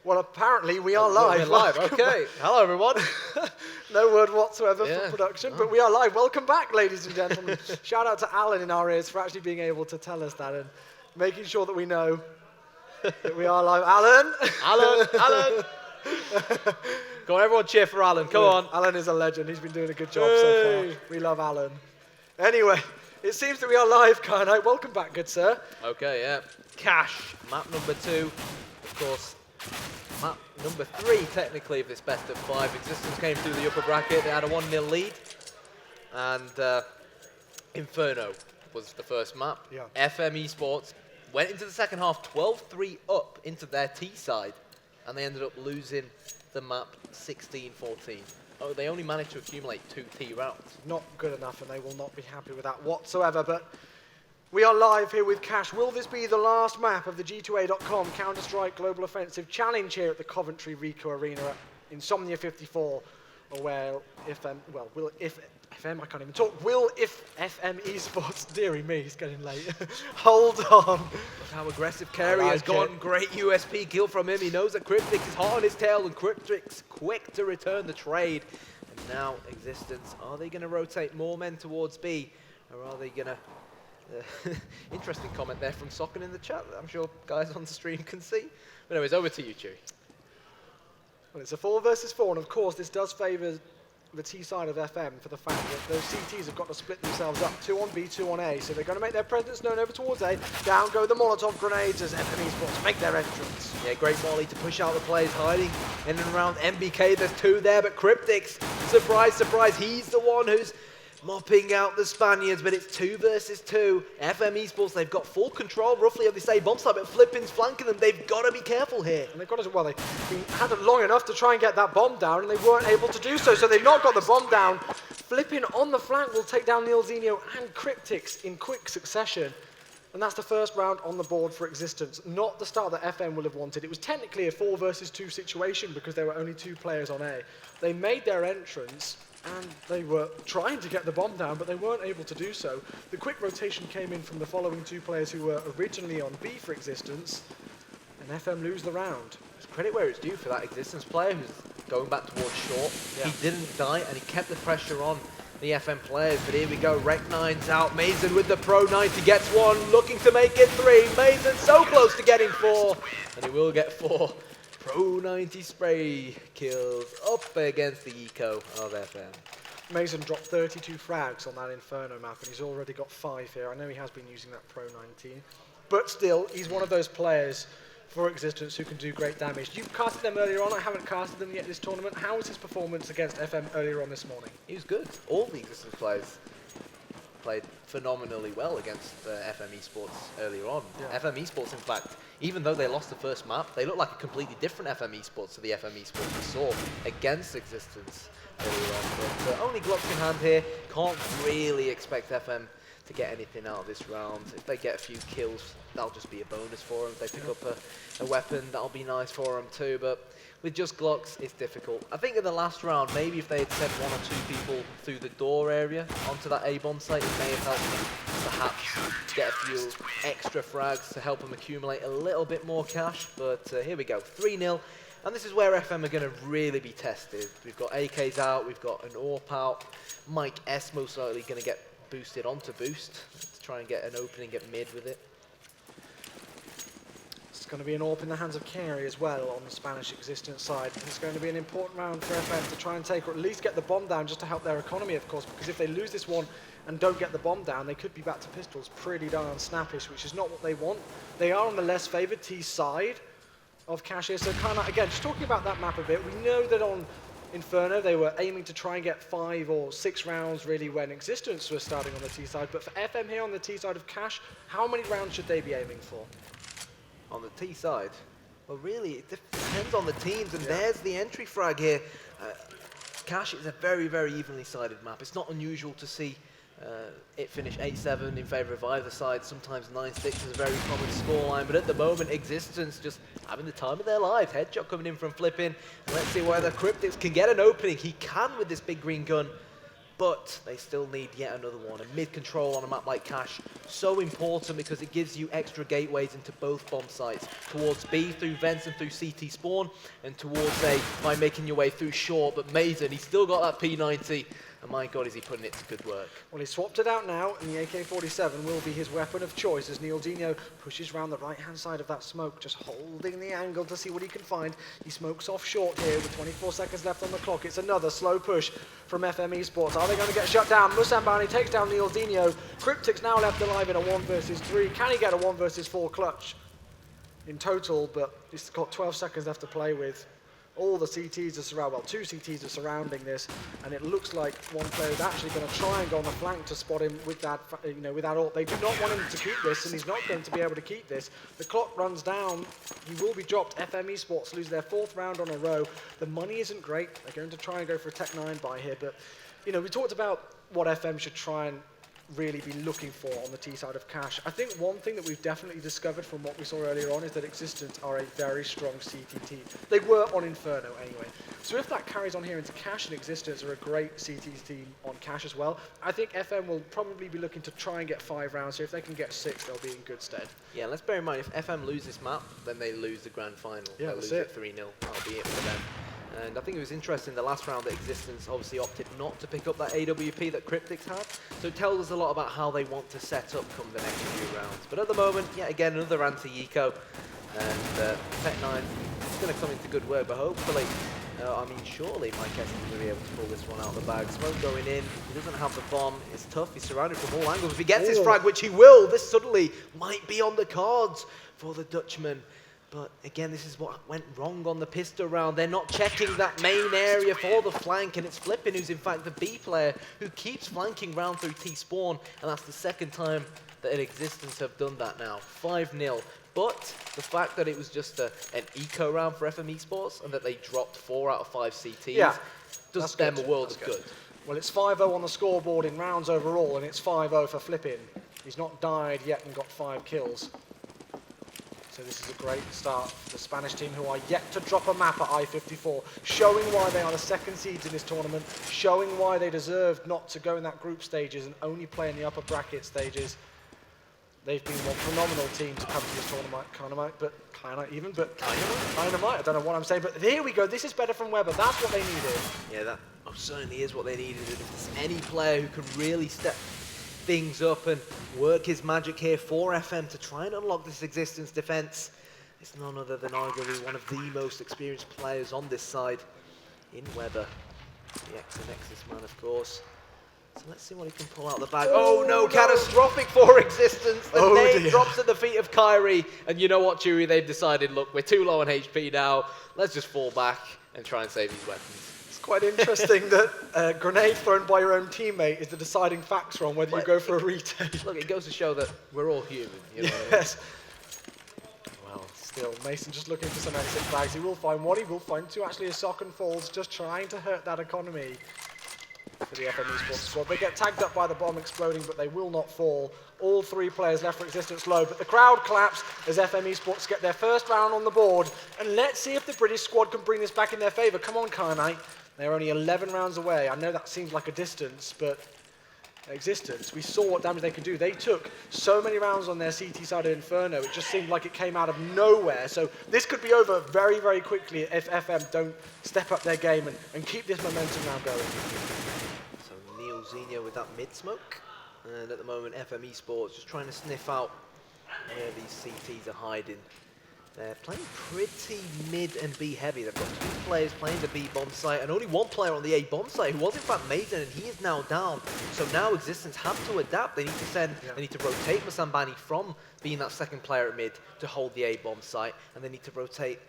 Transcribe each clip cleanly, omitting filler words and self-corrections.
Well, apparently we are live. We're live, okay. Hello, everyone. No word whatsoever from production, but we are live. Welcome back, ladies and gentlemen. Shout out to Alan in our ears for actually being able to tell us that and making sure that we know that we are live. Alan! Alan! Go on, everyone cheer for Alan. Come on. Alan is a legend. He's been doing a good job so far. We love Alan. Anyway, it seems that we are live, Kano. Welcome back, good sir. Okay, yeah. Cash, map number 2. Of course, map number 3, technically, of this best of 5. Existence came through the upper bracket. They had a 1-0 lead. And Inferno was the first map. Yeah. fm-eSports went into the second half 12-3 up into their T side. And they ended up losing the map 16-14. Oh, they only managed to accumulate 2 T rounds. Not good enough, and they will not be happy with that whatsoever. But we are live here with Cash. Will this be the last map of the G2A.com Counter-Strike Global Offensive Challenge here at the Coventry Rico Arena at Insomnia 54? Or where if fm-eSports, dearie me, it's getting late. Hold on. Look how aggressive Carey has gone. Great USP kill from him. He knows that Cryptic is hot on his tail, and Cryptic's quick to return the trade. And now Existence, are they going to rotate more men towards B, or are they going to... interesting comment there from Socken in the chat that I'm sure guys on the stream can see. But anyways, over to you, Chewy. Well, it's a 4 versus 4, and of course this does favour the T side of FM for the fact that those CTs have got to split themselves up, 2 on B, 2 on A, so they're going to make their presence known over towards A. Down go the Molotov grenades as fm-eSports make their entrance. Yeah, great molly to push out the players hiding in and around MBK. There's 2 there, but Cryptic's, surprise, surprise, he's the one who's mopping out the Spaniards, but it's 2 versus 2. fm-eSports, they've got full control, roughly, of this A bomb site, but Flippin's flanking them. They've got to be careful here. And they've got to, well, they've had it long enough to try and get that bomb down, and they weren't able to do so, so they've not got the bomb down. Flippin on the flank will take down Neilzinho and Cryptics in quick succession. And that's the first round on the board for Existence. Not the start that FM will have wanted. It was technically a 4 versus 2 situation because there were only 2 players on A. They made their entrance, and they were trying to get the bomb down, but they weren't able to do so. The quick rotation came in from the following 2 players who were originally on B for Existence, and FM lose the round. It's credit where it's due for that Existence player who's going back towards short. Yeah. He didn't die, and he kept the pressure on the FM players. But here we go, Rec9's out. Mason with the Pro 90 gets 1, looking to make it 3. Mason so close to getting 4, and he will get 4. Pro 90 spray kills up against the eco of FM. Mason dropped 32 frags on that Inferno map, and he's already got 5 here. I know he has been using that Pro 19, but still, he's one of those players for Existence who can do great damage. You casted them earlier on. I haven't casted them yet this tournament. How was his performance against FM earlier on this morning? He was good. All the Existence players played phenomenally well against fm-eSports earlier on. Yeah. fm-eSports, in fact, even though they lost the first map, they looked like a completely different fm-eSports to the fm-eSports we saw against Existence earlier on. But only Glocks in hand here. Can't really expect FM to get anything out of this round. If they get a few kills, that'll just be a bonus for them. If they pick up a weapon, that'll be nice for them too. But with just Glocks, it's difficult. I think in the last round, maybe if they had sent 1 or 2 people through the door area onto that A-bomb site, it may have helped them perhaps get a few extra frags to help them accumulate a little bit more cash. But here we go, 3-0. And this is where FM are going to really be tested. We've got AKs out, we've got an AWP out. Mike S most likely going to get boosted onto boost to try and get an opening, get mid with it. It's going to be an AWP in the hands of Carey as well on the Spanish Existence side. It's going to be an important round for FM to try and take, or at least get the bomb down just to help their economy, of course, because if they lose this one and don't get the bomb down, they could be back to pistols pretty darn snappish, which is not what they want. They are on the less favoured T side of Cash here, so kind of, again, just talking about that map a bit, we know that on Inferno, they were aiming to try and get 5 or 6 rounds really when Existence was starting on the T side, but for FM here on the T side of Cash, how many rounds should they be aiming for? On the T side? Well, really, it depends on the teams, and there's the entry frag here. Cash is a very, very evenly sided map. It's not unusual to see it finish 8-7 in favour of either side. Sometimes 9-6 is a very common scoreline, but at the moment, Existence just having the time of their lives. Headshot coming in from Flippin. Let's see whether Cryptics can get an opening. He can with this big green gun. but they still need yet another one. And mid-control on a map like Cache, so important because it gives you extra gateways into both bomb sites, towards B through vents and through CT spawn, and towards A by making your way through short. But Mason, he's still got that P90, and my God, is he putting it to good work. Well, he swapped it out now, and the AK-47 will be his weapon of choice as neilzeno pushes around the right-hand side of that smoke, just holding the angle to see what he can find. He smokes off short here with 24 seconds left on the clock. It's another slow push from fm-eSports. Are they going to get shut down? Musambani takes down neilzeno. Cryptic's now left alive in a 1 versus 3. Can he get a 1 versus 4 clutch in total? But he's got 12 seconds left to play with. All the CTs are surrounding, well, 2 CTs are surrounding this, and it looks like one player is actually going to try and go on the flank to spot him with that, with that ult. They do not want him to keep this, and he's not going to be able to keep this. The clock runs down. He will be dropped. fm-eSports lose their 4th round on a row. The money isn't great. They're going to try and go for a Tech 9 buy here, but we talked about what FM should try and really be looking for on the T side of Cache. I think one thing that we've definitely discovered from what we saw earlier on is that x6tence are a very strong CT team. They were on Inferno anyway. So if that carries on here into Cache, and x6tence are a great CT team on Cache as well, I think FM will probably be looking to try and get 5 rounds. So if they can get 6, they'll be in good stead. Yeah, let's bear in mind, if FM lose this map, then they lose the grand final. Yeah, they'll that's lose it. 3-0. That'll be it for them. And I think it was interesting, the last round that x6tence obviously opted not to pick up that AWP that Cryptics had. So it tells us a lot about how they want to set up come the next few rounds. But at the moment, yet again, another anti-eco. And Tech 9 is going to come into good work, but hopefully, surely Mike Estes is going to be able to pull this one out of the bag. Smoke going in, he doesn't have the bomb, it's tough, he's surrounded from all angles. If he gets his frag, which he will, this suddenly might be on the cards for the Dutchman. But again, this is what went wrong on the pistol round. They're not checking that main area for the flank, and it's Flippin who's in fact the B player who keeps flanking round through T-spawn, and that's the 2nd time that x6tence have done that now. 5-0. But the fact that it was just an eco round for fm-eSports and that they dropped 4 out of 5 CTs does them a world of good. Well, it's 5-0 on the scoreboard in rounds overall, and it's 5-0 for Flippin. He's not died yet and got 5 kills. So this is a great start for the Spanish team, who are yet to drop a map at I-54, showing why they are the 2nd seeds in this tournament, showing why they deserved not to go in that group stages and only play in the upper bracket stages. They've been one phenomenal team to come to this tournament, Dynamite, I don't know what I'm saying, but here we go, this is better from Weber, that's what they needed. Yeah, that certainly is what they needed, and if there's any player who can really step things up and work his magic here for FM to try and unlock this x6tence defense, it's none other than arguably one of the most experienced players on this side in Weber, the X&X's man, of course. So let's see what he can pull out the bag. Oh no, catastrophic for x6tence. The nade drops at the feet of Kyrie, and you know what, Chewy? They've decided, look, we're too low on HP now. Let's just fall back and try and save these weapons. Quite interesting that a grenade thrown by your own teammate is the deciding factor on whether you go for a retake. Look, it goes to show that we're all human. You know yes. Well, still, Mason just looking for some exit frags. He will find one, he will find 2 actually as Sock and falls, just trying to hurt that economy for the fm-eSports squad. They get tagged up by the bomb exploding, but they will not fall. All 3 players left for x6tence low, but the crowd claps as fm-eSports get their 1st round on the board. And let's see if the British squad can bring this back in their favour. Come on, Kyanite. They're only 11 rounds away. I know that seems like a distance, but x6tence, we saw what damage they could do. They took so many rounds on their CT side of Inferno, it just seemed like it came out of nowhere. So this could be over very, very quickly if FM don't step up their game and keep this momentum now going. So neilzeno with that mid-smoke. And at the moment, fm-eSports just trying to sniff out where these CTs are hiding. They're playing pretty mid and B heavy. They've got 2 players playing the B bomb site and only 1 player on the A bomb site who was in fact Mason, and he is now down. So now x6tence have to adapt. They need to they need to rotate Musambani from being that 2nd player at mid to hold the A bomb site, and they need to rotate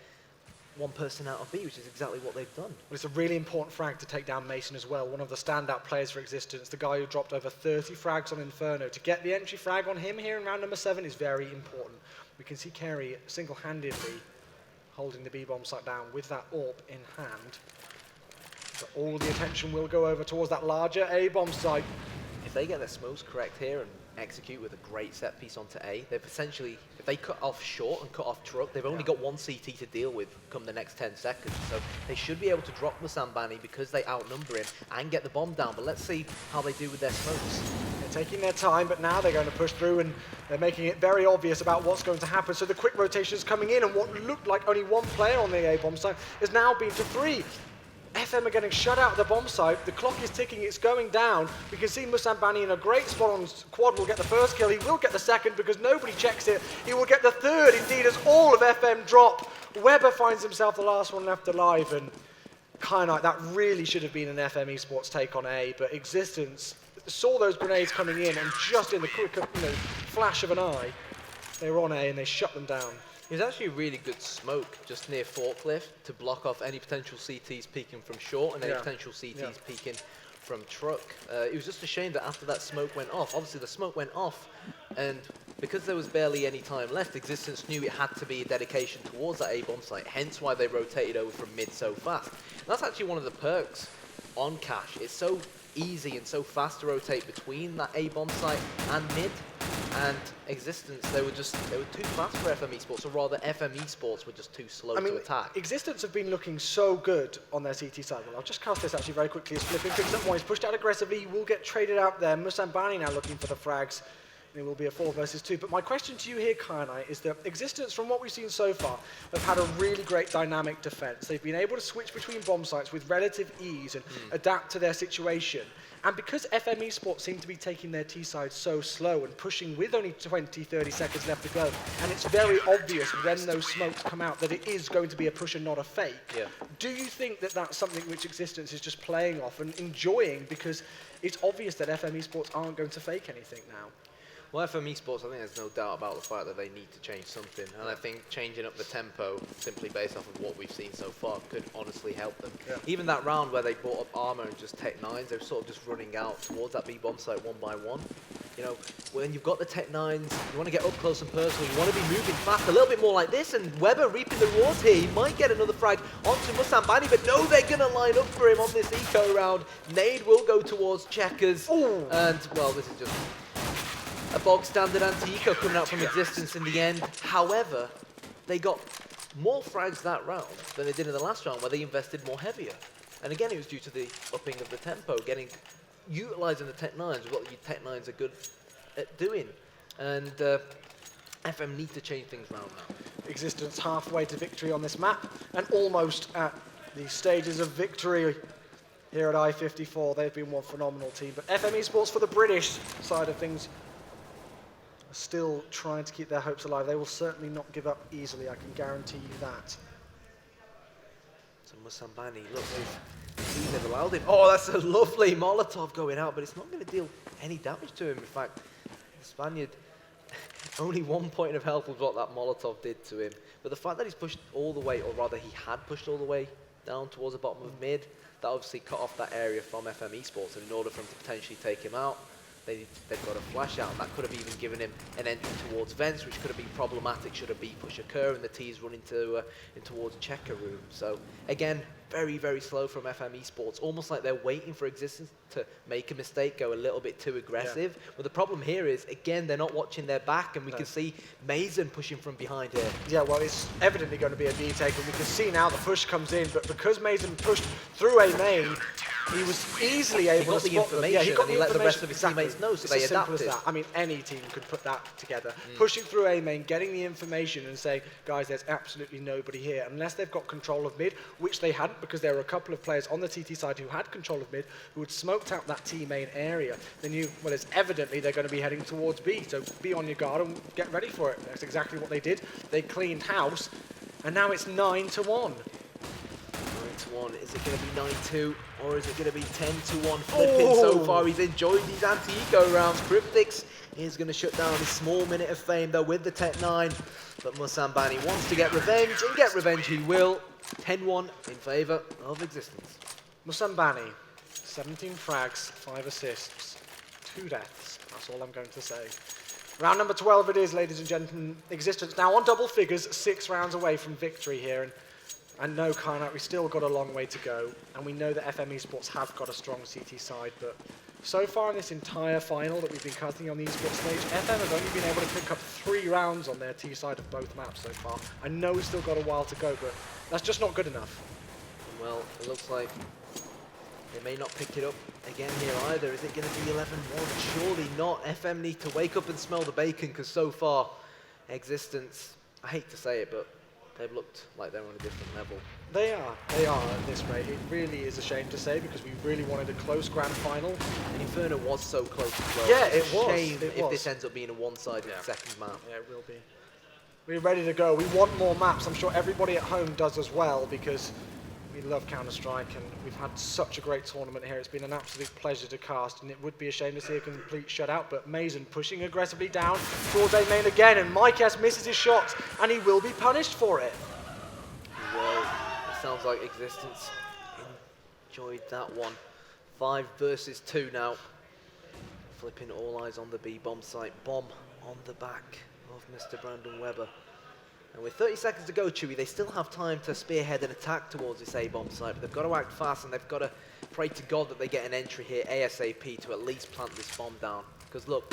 1 person out of B, which is exactly what they've done. Well, it's a really important frag to take down Mason as well, one of the standout players for x6tence, the guy who dropped over 30 frags on Inferno. To get the entry frag on him here in round number 7 is very important. We can see Kerry single-handedly holding the B-bomb site down with that AWP in hand. So all the attention will go over towards that larger A-bomb site. If they get their smokes correct here and execute with a great set piece onto A. They've essentially, if they cut off short and cut off truck, they've only got one CT to deal with come the next 10 seconds. So they should be able to drop Musambani because they outnumber him and get the bomb down. But let's see how they do with their smokes. They're taking their time, but now they're going to push through, and they're making it very obvious about what's going to happen. So the quick rotation is coming in, and what looked like only one player on the A bomb site is now been to 3. FM are getting shut out of the bomb site. The clock is ticking, it's going down. We can see Musambani in a great spot on quad will get the first kill. He will get the second because nobody checks it. He will get the third, indeed, as all of FM drop. Weber finds himself the last one left alive, and Kyanite, that really should have been an fm-eSports take on A, but Existence saw those grenades coming in, and just in the quick flash of an eye, they were on A and they shut them down. It was actually a really good smoke just near Forklift to block off any potential CTs peeking from short and any potential CTs peeking from truck. It was just a shame that after that smoke went off, obviously the smoke went off, and because there was barely any time left, Existence knew it had to be a dedication towards that A-bomb site, hence why they rotated over from mid so fast. And that's actually one of the perks on Cash. It's so easy and so fast to rotate between that A-bomb site and mid. And Existence, they were too fast for fm-eSports, or rather fm-eSports were just too slow to attack. Existence have been looking so good on their CT side. Well, I'll just cast this actually very quickly as Flipping picks up one. He's pushed out aggressively, he will get traded out there. Musambani now looking for the frags. And it will be a 4 versus 2. But my question to you here, Kyanite, is that Existence, from what we've seen so far, have had a really great dynamic defense. They've been able to switch between bomb sites with relative ease and adapt to their situation. And because fm-eSports seem to be taking their T-side so slow and pushing with only 20, 30 seconds left to go, and it's very obvious when those smokes come out that it is going to be a push and not a fake, do you think that that's something which Existence is just playing off and enjoying, because it's obvious that fm-eSports aren't going to fake anything now? Well, fm-eSports, I think there's no doubt about the fact that they need to change something, and I think changing up the tempo, simply based off of what we've seen so far, could honestly help them. Even that round where they brought up armor and just Tech 9s, they're sort of just running out towards that B-bomb site one by one. You know, when you've got the Tech 9s, you want to get up close and personal, you want to be moving fast, a little bit more like this, and Weber reaping the rewards here. He might get another frag onto Musambani, but no, they're going to line up for him on this eco round. Nade will go towards Checkers, and, well, this is just a bog standard anti-eco coming out from Existence in the end. However, they got more frags that round than they did in the last round, where they invested more heavier. And again, it was due to the upping of the tempo, utilising the Tech 9s, what the Tech 9s are good at doing. And FM need to change things around now. Existence halfway to victory on this map, and almost at the stages of victory here at I-54. They've been one phenomenal team, but fm-eSports for the British side of things still trying to keep their hopes alive. They will certainly not give up easily, I can guarantee you that. So Musambani, look, they've allowed him. Oh, that's a lovely Molotov going out, but it's not going to deal any damage to him. In fact, the Spaniard, only 1 point of health was what that Molotov did to him. But the fact that he's pushed all the way, or rather he had pushed all the way down towards the bottom of mid, that obviously cut off that area from fm-eSports, and in order for him to potentially take him out, they've got a flash out. That could have even given him an entry towards vents, which could have been problematic should a B push occur and the T's run in towards checker room. So again, very, very slow from fm-eSports, almost like they're waiting for Existence to make a mistake, go a little bit too aggressive. But the problem here is, again, they're not watching their back, and we can see Mason pushing from behind here. Yeah, well, it's evidently going to be a D take, and we can see now the push comes in, but because Mason pushed through a main, he was easily able to spot them. Yeah, he got the let the rest of his teammates know, so they adapted. As that. I mean, any team could put that together. Pushing through A main, getting the information and saying, guys, there's absolutely nobody here. Unless they've got control of mid, which they hadn't, because there were a couple of players on the TT side who had control of mid, who had smoked out that T main area. Then well, it's evidently they're going to be heading towards B, so be on your guard and get ready for it. That's exactly what they did. They cleaned house, and now it's 9-1. 9-1. Is it going to be 9-2 or is it going to be 10-1? Flipping so far. He's enjoyed these anti-eco rounds. Cryptix is going to shut down his small minute of fame though with the Tech 9. But Musambani wants to get revenge, and get revenge he will. 10-1 in favour of Existence. Musambani, 17 frags, 5 assists, 2 deaths. That's all I'm going to say. Round number 12 it is, ladies and gentlemen. Existence now on double figures, 6 rounds away from victory here. And no, Kyanite, we've still got a long way to go. And we know that fm-eSports have got a strong CT side, but So far in this entire final that we've been casting on the esports stage, FM have only been able to pick up 3 rounds on their T side of both maps so far. I know we've still got a while to go, but that's just not good enough. Well, it looks like they may not pick it up again here either. Is it going to be 11-1? Surely not. FM need to wake up and smell the bacon, because so far, Existence, I hate to say it, but they've looked like they're on a different level. They are at this rate. It really is a shame to say, because we really wanted a close grand final. And Inferno was so close as well. Yeah, it's it was. a shame It if was. this ends up being a one-sided second map. Yeah, it will be. We're ready to go. We want more maps. I'm sure everybody at home does as well, because we love Counter-Strike, and we've had such a great tournament here. It's been an absolute pleasure to cast, and it would be a shame to see a complete shutout, but Mason pushing aggressively down towards A main again, and Mykes misses his shots, and he will be punished for it. Well, it sounds like Existence enjoyed that one. 5 versus 2 now. Flipping all eyes on the B bomb site. Bomb on the back of Mr. Brandon Weber. And with 30 seconds to go, Chewy, they still have time to spearhead an attack towards this A-bomb site, but they've got to act fast, and they've got to pray to God that they get an entry here ASAP to at least plant this bomb down. Because look,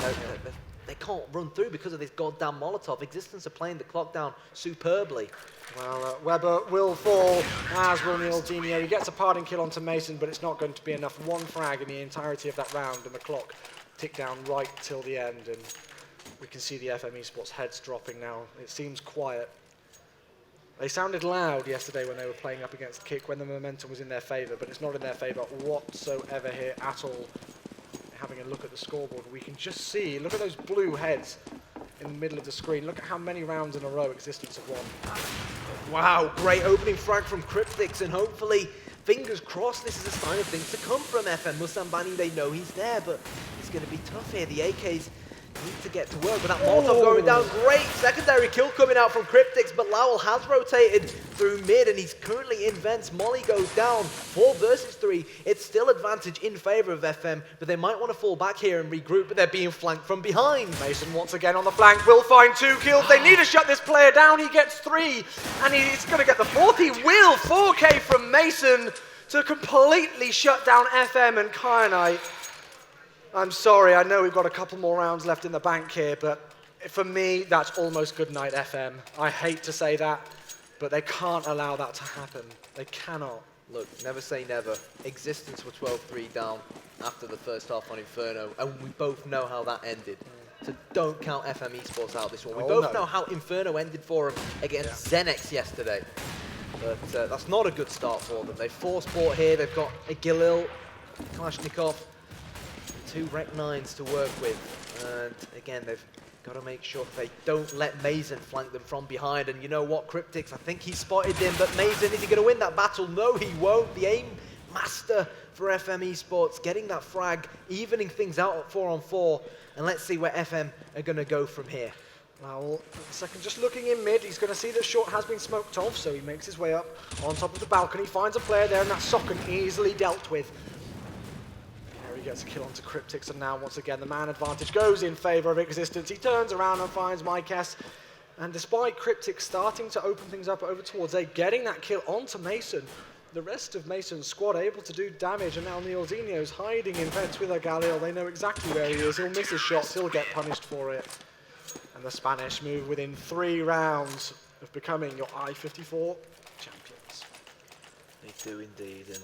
they can't run through because of this goddamn Molotov. Existence are playing the clock down superbly. Well, Weber will fall, as will Neildinho. He gets a parting kill onto Mason, but it's not going to be enough. 1 frag in the entirety of that round, and the clock ticked down right till the end, and we can see the fm-eSports heads dropping now. It seems quiet. They sounded loud yesterday when they were playing up against Kick, when the momentum was in their favour, but it's not in their favour whatsoever here at all. Having a look at the scoreboard, we can just see, look at those blue heads in the middle of the screen. Look at how many rounds in a row Existence have won. Wow, great opening frag from Cryptix, and hopefully, fingers crossed, this is a sign of things to come from FM. Musambani, they know he's there, but it's going to be tough here. The AKs need to get to work, but that Molotov going down. Great secondary kill coming out from Cryptix, but Lowell has rotated through mid, and he's currently in vents. Molly goes down. 4 versus 3. It's still advantage in favour of FM, but they might want to fall back here and regroup, but they're being flanked from behind. Mason once again on the flank will find 2 kills. They need to shut this player down. He gets 3, and he's going to get the 4th. He will. 4K from Mason to completely shut down FM and Kyanite. I'm sorry, I know we've got a couple more rounds left in the bank here, but for me, that's almost good night, FM. I hate to say that, but they can't allow that to happen. They cannot. Look, never say never. Existence were 12-3 down after the first half on Inferno, and we both know how that ended. So don't count FM-eSports out this one. We both know how Inferno ended for them against Xenex yesterday. But that's not a good start for them. They force bought here. They've got a Galil, Kalashnikov, 2 Rec 9s to work with, and again they've got to make sure they don't let Mason flank them from behind. And you know what, Cryptix, I think he spotted him, but Mason, is he going to win that battle? No, he won't. The aim master for FM-eSports, getting that frag, evening things out at 4-on-4, and let's see where FM are going to go from here. Well, a second, just looking in mid, he's going to see that Short has been smoked off, so he makes his way up on top of the balcony, finds a player there, and that's Socken easily dealt with. He gets a kill onto Cryptix, and now once again the man advantage goes in favour of Existence. He turns around and finds Mykes, and despite Cryptix starting to open things up over towards A, getting that kill onto Mason, the rest of Mason's squad able to do damage, and now Neildinho's hiding in vents with a Galil. They know exactly where he is. He'll miss his shots, he'll get punished for it. And the Spanish move within 3 rounds of becoming your I-54 champions. They do indeed, and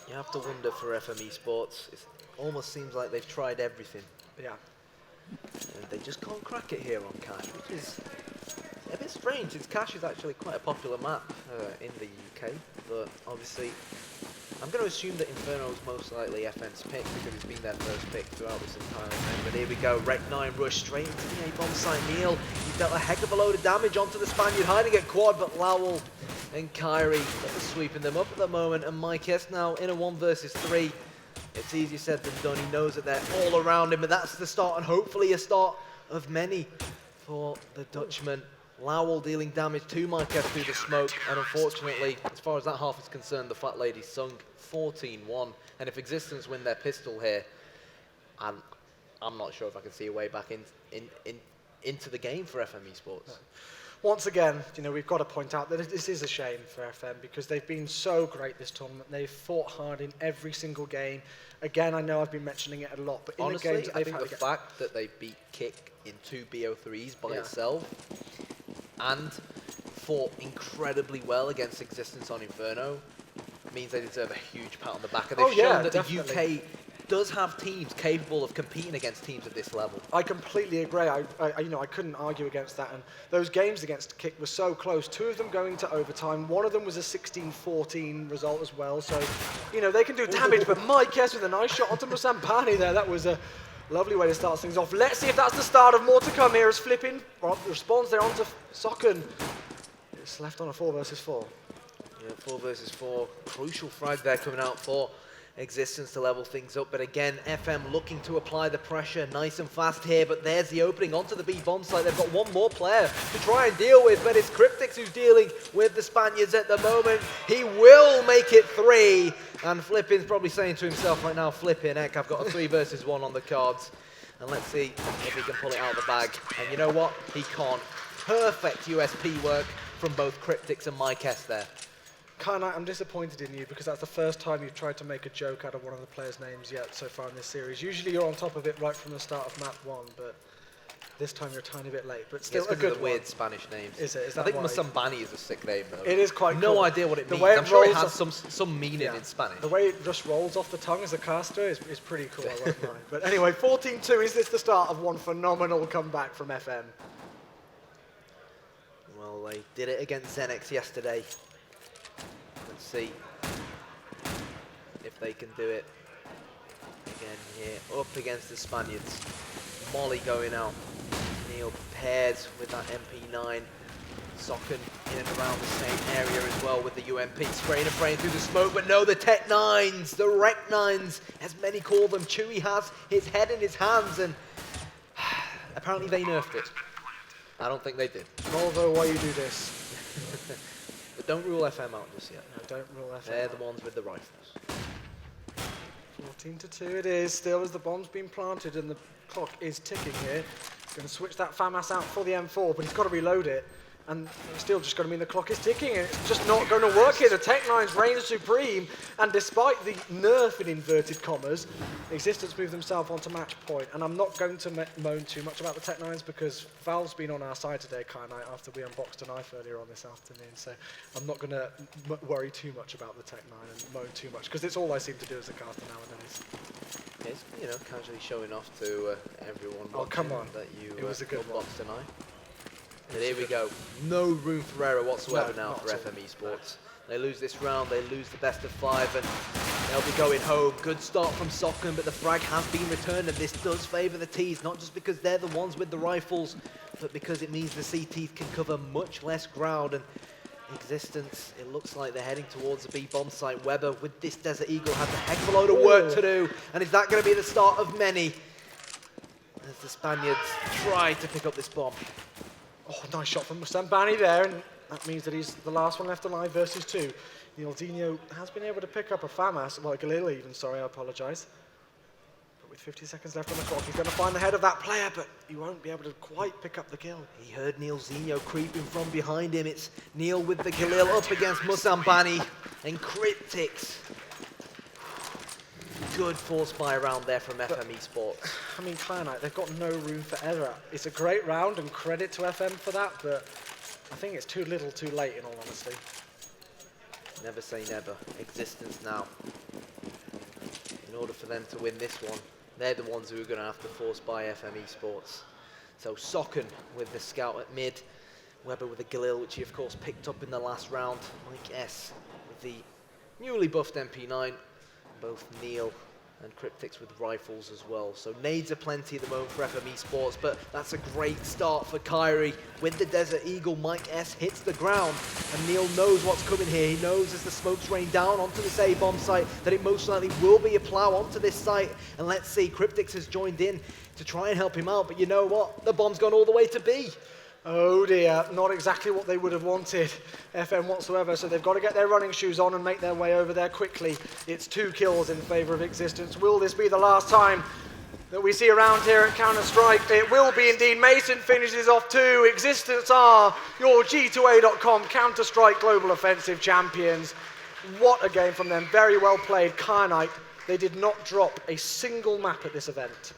you have to wonder for FM-eSports. It almost seems like they've tried everything. Yeah. And they just can't crack it here on Cash, which is a bit strange, since Cash is actually quite a popular map in the UK. But obviously, I'm going to assume that Inferno is most likely FM's pick, because it's been their first pick throughout this entire event. But here we go, Rec 9 rush straight into the A-bomb site. Neil, he dealt a heck of a load of damage onto the Spaniard, hiding at quad, but Lowell and Kyrie are sweeping them up at the moment, and Mykes now in a 1 versus 3. It's easier said than done. He knows that they're all around him, but that's the start, and hopefully a start of many for the Dutchman. Lowell dealing damage to Mykes through the smoke, and unfortunately, as far as that half is concerned, the Fat Lady sunk 14-1. And if Existence win their pistol here, I'm not sure if I can see a way back into the game for FM-eSports. once again, you know, we've got to point out that this is a shame for FM because they've been so great this tournament. They've fought hard in every single game. Again, I know I've been mentioning it a lot, but in Honestly, the games I think the fact that they beat Kick in 2 BO3s by itself and fought incredibly well against Existence on Inferno means they deserve a huge pat on the back. And they've shown that definitely. The UK does have teams capable of competing against teams at this level. I completely agree. You know, I couldn't argue against that. And those games against Kick were so close. 2 of them going to overtime. 1 of them was a 16-14 result as well. So, you know, they can do damage. But Mike Hess with a nice shot onto Musambani there. That was a lovely way to start things off. Let's see if that's the start of more to come here as Flippin responds there onto Socken. It's left on a 4 versus 4. Yeah, 4 versus 4. Crucial frag there coming out for Existence to level things up, but again, FM looking to apply the pressure nice and fast here, but there's the opening onto the B bomb site. They've got one more player to try and deal with, but it's x6tence who's dealing with the Spaniards at the moment. He will make it 3, and Flippin's probably saying to himself right now, Flippin, heck, I've got a 3 versus 1 on the cards, and let's see if he can pull it out of the bag. And you know what? He can't. Perfect USP work from both x6tence and Mike S there. Knight, I'm disappointed in you because that's the first time you've tried to make a joke out of one of the players' names yet so far in this series. Usually you're on top of it right from the start of map 1, but this time you're a tiny bit late. But still, a good one. Weird Spanish names. Is it? Is that I think why? Musambani is a sick name though. It is quite no cool. idea what it means. I'm sure it has some meaning in Spanish. The way it just rolls off the tongue as a caster is pretty cool, I won't lie. But anyway, 14-2, is this the start of one phenomenal comeback from FM? Well, they did it against Xenex yesterday. Let's see if they can do it again here, up against the Spaniards. Molly going out. Neil prepared with that MP9. Socken in and around the same area as well with the UMP. Spraying and praying through the smoke, but no, the Tech 9s, the Rec 9s, as many call them. Chewy has his head in his hands, and apparently they nerfed it. I don't think they did. Volvo, why you do this? But don't rule FM out just yet. No, don't rule FM They're out. the ones with the rifles. 14-2 it is, still as the bomb's been planted and the clock is ticking here. Going to switch that FAMAS out for the M4, but he's got to reload it. And it's still just going to mean the clock is ticking, and it's just not going to work here. The Tech 9s reign supreme, and despite the nerf in inverted commas, Existence moved themselves onto match point. And I'm not going to moan too much about the Tech 9s because Valve's been on our side today, Knight, after we unboxed a knife earlier on this afternoon. So I'm not going to worry too much about the Tech 9 and moan too much, because it's all I seem to do as a caster nowadays. It's, you know, casually showing off to everyone come on. that you it was a good unboxed tonight. But here we go. No room for error whatsoever now for fm-eSports. They lose this round, they lose the best of 5, and they'll be going home. Good start from Socken, but the frag has been returned, and this does favour the Ts, not just because they're the ones with the rifles, but because it means the CTs can cover much less ground. And Existence, it looks like they're heading towards the B bomb site. Weber with this Desert Eagle has a heck of a load of work to do, and is that going to be the start of many as the Spaniards try to pick up this bomb? Oh, nice shot from Musambani there, and that means that he's the last one left alive versus 2. Neildinho has been able to pick up a FAMAS, well, a Galil even, sorry, I apologise. But with 50 seconds left on the clock, he's going to find the head of that player, but he won't be able to quite pick up the kill. He heard Neildinho creeping from behind him. It's Neil with the Galil up against Musambani, and x6tence. Good force buy round there from fm-eSports. I mean, Knight, they've got no room for error. It's a great round, and credit to FM for that, but I think it's too little too late, in all honesty. Never say never. Existence now. In order for them to win this one, they're the ones who are going to have to force buy fm-eSports. So Socken with the scout at mid. Weber with the Galil, which he of course picked up in the last round. Mike S with the newly buffed MP9. Both Neil and x6tence with rifles as well. So nades are plenty at the moment for fm-eSports, but that's a great start for Kyrie. With the Desert Eagle, Mike S hits the ground, and Neil knows what's coming here. He knows as the smokes rain down onto this A-bomb site that it most likely will be a plow onto this site. And let's see, x6tence has joined in to try and help him out, but you know what? The bomb's gone all the way to B. Oh dear, not exactly what they would have wanted, FM whatsoever, so they've got to get their running shoes on and make their way over there quickly. It's 2 kills in favour of Existence. Will this be the last time? that we see around here at Counter-Strike. It will be indeed. Mason finishes off 2. x6tence are your G2A.com Counter-Strike Global Offensive champions. What a game from them. Very well played. Kyanite, they did not drop a single map at this event.